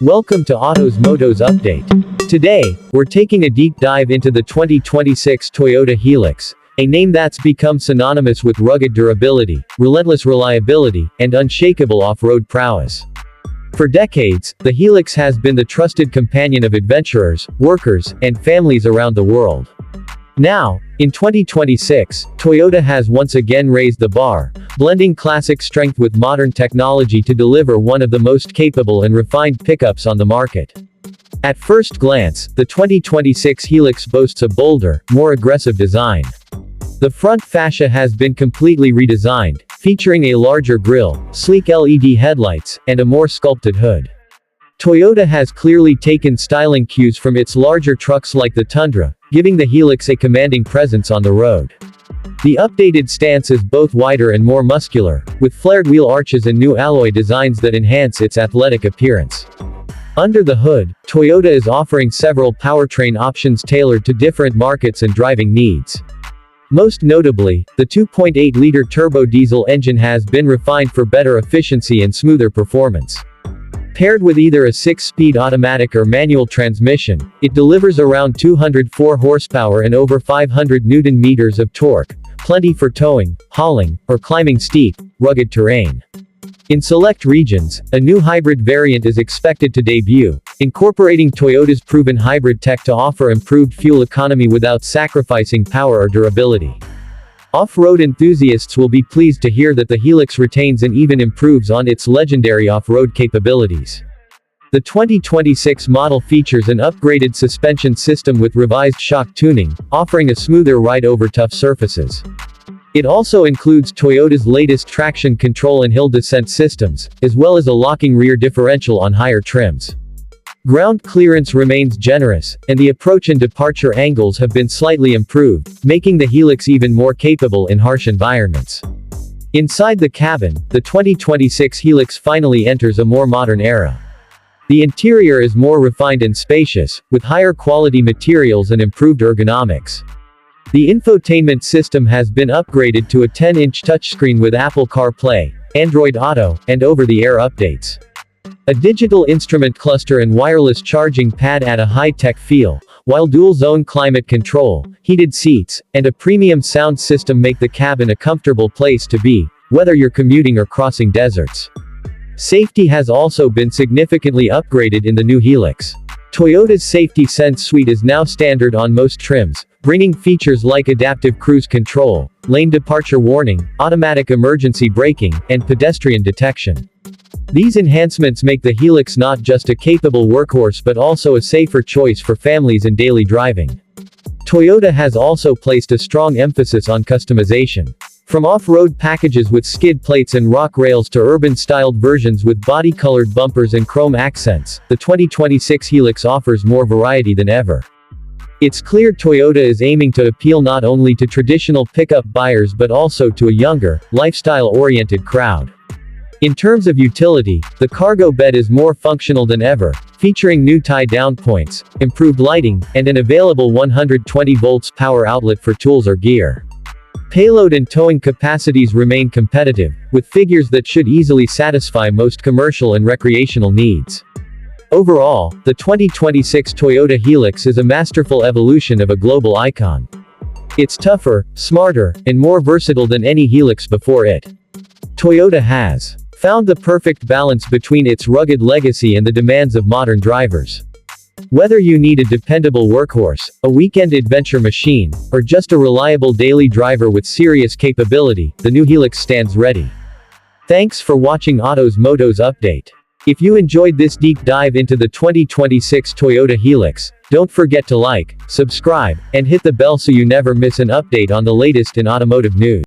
Welcome to Motos Update. Today, we're taking a deep dive into the 2026 Toyota Hilux, a name that's become synonymous with rugged durability, relentless reliability, and unshakable off-road prowess. For decades, the Hilux has been the trusted companion of adventurers, workers, and families around the world. Now, in 2026, Toyota has once again raised the bar, blending classic strength with modern technology to deliver one of the most capable and refined pickups on the market. At first glance, the 2026 Hilux boasts a bolder, more aggressive design. The front fascia has been completely redesigned, featuring a larger grille, sleek LED headlights, and a more sculpted hood. Toyota has clearly taken styling cues from its larger trucks like the Tundra, giving the Hilux a commanding presence on the road. The updated stance is both wider and more muscular, with flared wheel arches and new alloy designs that enhance its athletic appearance. Under the hood, Toyota is offering several powertrain options tailored to different markets and driving needs. Most notably, the 2.8-liter turbo diesel engine has been refined for better efficiency and smoother performance. Paired with either a 6-speed automatic or manual transmission, it delivers around 204 horsepower and over 500 Nm of torque, plenty for towing, hauling, or climbing steep, rugged terrain. In select regions, a new hybrid variant is expected to debut, incorporating Toyota's proven hybrid tech to offer improved fuel economy without sacrificing power or durability. Off-road enthusiasts will be pleased to hear that the Hilux retains and even improves on its legendary off-road capabilities. The 2026 model features an upgraded suspension system with revised shock tuning, offering a smoother ride over tough surfaces. It also includes Toyota's latest traction control and hill descent systems, as well as a locking rear differential on higher trims. Ground clearance remains generous, and the approach and departure angles have been slightly improved, making the Hilux even more capable in harsh environments. Inside the cabin, the 2026 Hilux finally enters a more modern era. The interior is more refined and spacious, with higher quality materials and improved ergonomics. The infotainment system has been upgraded to a 10-inch touchscreen with Apple CarPlay, Android Auto, and over-the-air updates. A digital instrument cluster and wireless charging pad add a high-tech feel, while dual-zone climate control, heated seats, and a premium sound system make the cabin a comfortable place to be, whether you're commuting or crossing deserts. Safety has also been significantly upgraded in the new Hilux. Toyota's Safety Sense suite is now standard on most trims, bringing features like adaptive cruise control, lane departure warning, automatic emergency braking, and pedestrian detection. These enhancements make the Hilux not just a capable workhorse but also a safer choice for families and daily driving. Toyota has also placed a strong emphasis on customization. From off-road packages with skid plates and rock rails to urban-styled versions with body-colored bumpers and chrome accents, the 2026 Hilux offers more variety than ever. It's clear Toyota is aiming to appeal not only to traditional pickup buyers but also to a younger, lifestyle-oriented crowd. In terms of utility, the cargo bed is more functional than ever, featuring new tie-down points, improved lighting, and an available 120 volts power outlet for tools or gear. Payload and towing capacities remain competitive, with figures that should easily satisfy most commercial and recreational needs. Overall, the 2026 Toyota Hilux is a masterful evolution of a global icon. It's tougher, smarter, and more versatile than any Hilux before it. Toyota has found the perfect balance between its rugged legacy and the demands of modern drivers. Whether you need a dependable workhorse, a weekend adventure machine, or just a reliable daily driver with serious capability, the new Hilux stands ready. Thanks for watching Motos Update. If you enjoyed this deep dive into the 2026 Toyota Hilux, don't forget to like, subscribe, and hit the bell so you never miss an update on the latest in automotive news.